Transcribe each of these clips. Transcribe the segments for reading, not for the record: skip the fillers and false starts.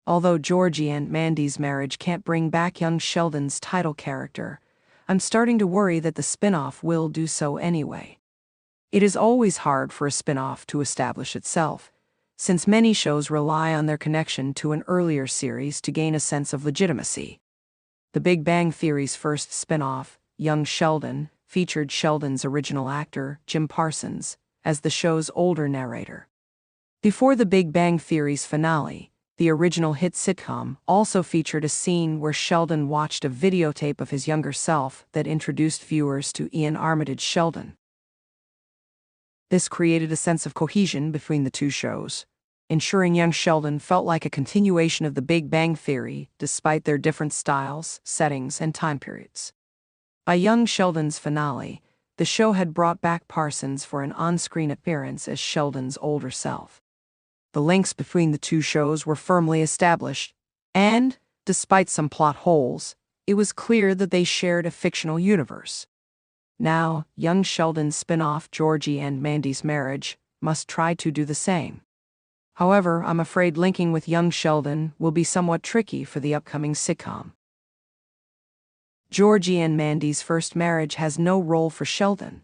Although Georgie and Mandy's marriage can't bring back young Sheldon's title character, I'm starting to worry that the spin-off will do so anyway. It is always hard for a spin-off to establish itself, since many shows rely on their connection to an earlier series to gain a sense of legitimacy. The Big Bang Theory's first spin-off, Young Sheldon, featured Sheldon's original actor, Jim Parsons, as the show's older narrator. Before The Big Bang Theory's finale, the original hit sitcom also featured a scene where Sheldon watched a videotape of his younger self that introduced viewers to Ian Armitage's Sheldon. This created a sense of cohesion between the two shows, ensuring young Sheldon felt like a continuation of The Big Bang Theory despite their different styles, settings, and time periods. By Young Sheldon's finale, the show had brought back Parsons for an on-screen appearance as Sheldon's older self. The links between the two shows were firmly established, and, despite some plot holes, it was clear that they shared a fictional universe. Now, Young Sheldon's spin-off Georgie and Mandy's Marriage must try to do the same. However, I'm afraid linking with Young Sheldon will be somewhat tricky for the upcoming sitcom. Georgie and Mandy's First Marriage has no role for Sheldon.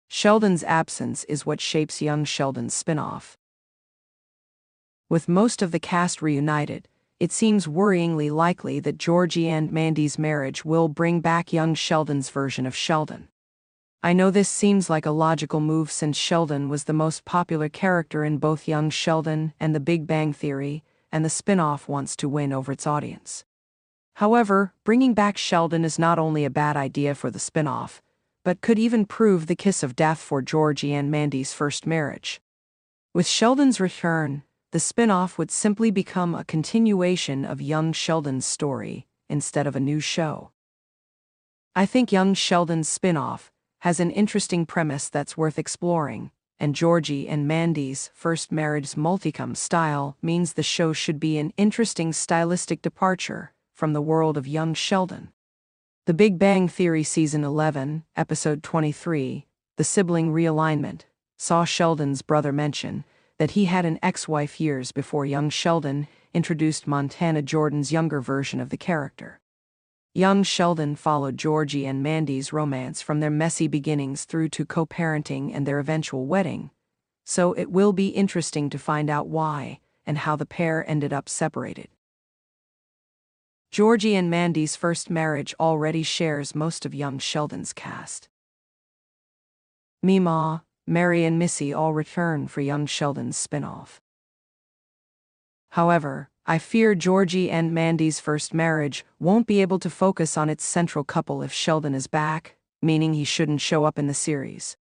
Sheldon's absence is what shapes Young Sheldon's spin-off. With most of the cast reunited, it seems worryingly likely that Georgie and Mandy's Marriage will bring back Young Sheldon's version of Sheldon. I know this seems like a logical move since Sheldon was the most popular character in both Young Sheldon and The Big Bang Theory, and the spin-off wants to win over its audience. However, bringing back Sheldon is not only a bad idea for the spin-off, but could even prove the kiss of death for Georgie and Mandy's First Marriage. With Sheldon's return, the spin-off would simply become a continuation of Young Sheldon's story instead of a new show. I think Young Sheldon's spin-off has an interesting premise that's worth exploring, and Georgie and Mandy's First Marriage's multicam style means the show should be an interesting stylistic departure from the world of Young Sheldon. The Big Bang Theory Season 11, Episode 23, The Sibling Realignment, saw Sheldon's brother mention that he had an ex-wife years before Young Sheldon introduced Montana Jordan's younger version of the character. Young Sheldon followed Georgie and Mandy's romance from their messy beginnings through to co-parenting and their eventual wedding, so it will be interesting to find out why and how the pair ended up separated. Georgie and Mandy's First Marriage already shares most of Young Sheldon's cast. Meemaw, Mary and Missy all return for Young Sheldon's spin-off. However, I fear Georgie and Mandy's First Marriage won't be able to focus on its central couple if Sheldon is back, meaning he shouldn't show up in the series.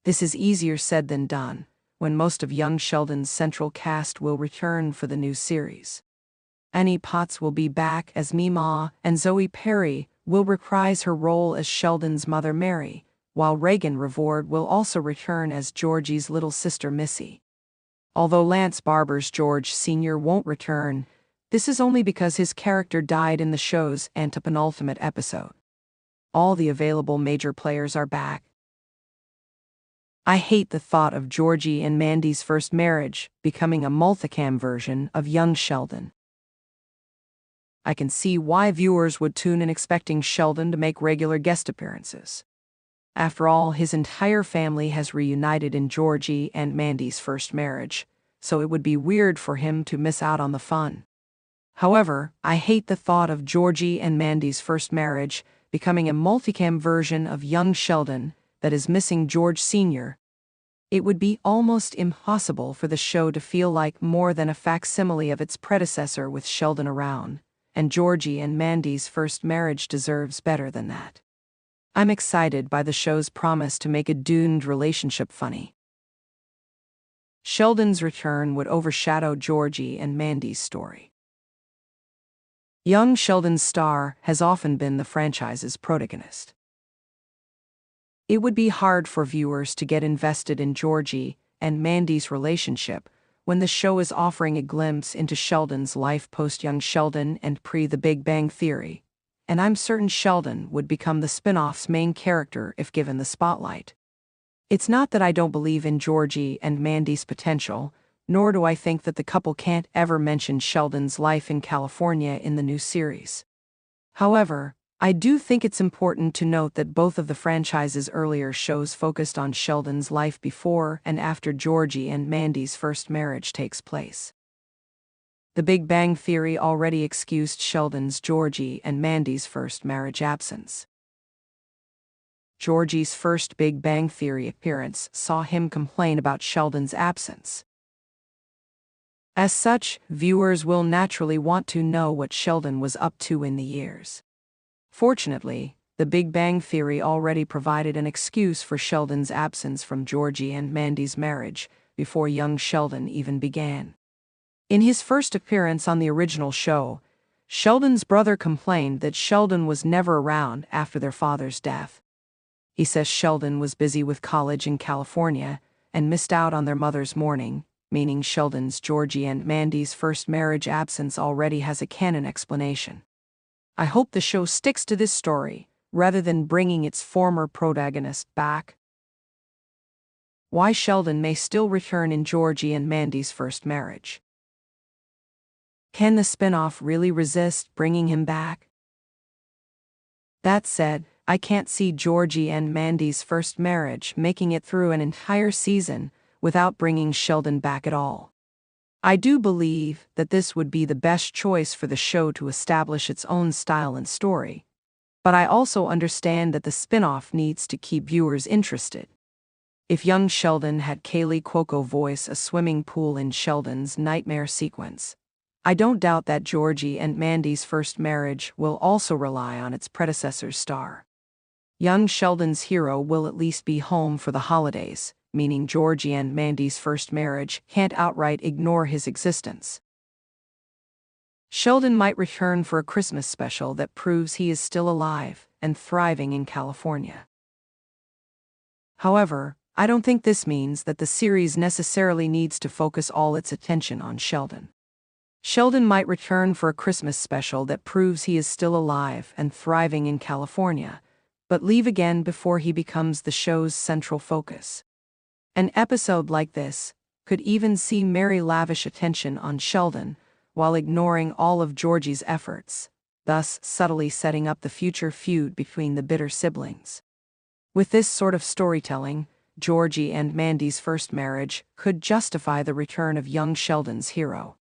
This is easier said than done, when most of Young Sheldon's central cast will return for the new series. Annie Potts will be back as Meemaw, and Zoe Perry will reprise her role as Sheldon's mother Mary, while Reagan Revord will also return as Georgie's little sister Missy. Although Lance Barber's George Sr. won't return, this is only because his character died in the show's antepenultimate episode. All the available major players are back. I hate the thought of Georgie and Mandy's First Marriage becoming a multicam version of Young Sheldon. I can see why viewers would tune in expecting Sheldon to make regular guest appearances. After all, his entire family has reunited in Georgie and Mandy's First Marriage, so it would be weird for him to miss out on the fun. However, I hate the thought of Georgie and Mandy's First Marriage becoming a multicam version of Young Sheldon that is missing George Sr. It would be almost impossible for the show to feel like more than a facsimile of its predecessor with Sheldon around, and Georgie and Mandy's First Marriage deserves better than that. I'm excited by the show's promise to make a doomed relationship funny. Sheldon's return would overshadow Georgie and Mandy's story. Young Sheldon's star has often been the franchise's protagonist. It would be hard for viewers to get invested in Georgie and Mandy's relationship when the show is offering a glimpse into Sheldon's life post-Young Sheldon and pre-The Big Bang Theory, and I'm certain Sheldon would become the spin-off's main character if given the spotlight. It's not that I don't believe in Georgie and Mandy's potential, nor do I think that the couple can't ever mention Sheldon's life in California in the new series. However, I do think it's important to note that both of the franchise's earlier shows focused on Sheldon's life before and after Georgie and Mandy's first marriage takes place. The Big Bang Theory already excused Sheldon's Georgie and Mandy's first marriage absence. Georgie's first Big Bang Theory appearance saw him complain about Sheldon's absence. As such, viewers will naturally want to know what Sheldon was up to in the years. Fortunately, The Big Bang Theory already provided an excuse for Sheldon's absence from Georgie and Mandy's marriage before young Sheldon even began. In his first appearance on the original show, Sheldon's brother complained that Sheldon was never around after their father's death. He says Sheldon was busy with college in California and missed out on their mother's mourning, meaning Sheldon's Georgie and Mandy's first marriage absence already has a canon explanation. I hope the show sticks to this story, rather than bringing its former protagonist back. Why Sheldon may still return in Georgie and Mandy's first marriage. Can the spinoff really resist bringing him back? That said, I can't see Georgie and Mandy's first marriage making it through an entire season without bringing Sheldon back at all. I do believe that this would be the best choice for the show to establish its own style and story, but I also understand that the spin-off needs to keep viewers interested. If young Sheldon had Kaylee Cuoco voice a swimming pool in Sheldon's nightmare sequence, I don't doubt that Georgie and Mandy's first marriage will also rely on its predecessor's star. Young Sheldon's hero will at least be home for the holidays, meaning Georgie and Mandy's first marriage can't outright ignore his existence. Sheldon might return for a Christmas special that proves he is still alive and thriving in California. However, I don't think this means that the series necessarily needs to focus all its attention on Sheldon. Sheldon might return for a Christmas special that proves he is still alive and thriving in California, but leave again before he becomes the show's central focus. An episode like this could even see Mary lavish attention on Sheldon while ignoring all of Georgie's efforts, thus subtly setting up the future feud between the bitter siblings. With this sort of storytelling, Georgie and Mandy's first marriage could justify the return of young Sheldon's hero.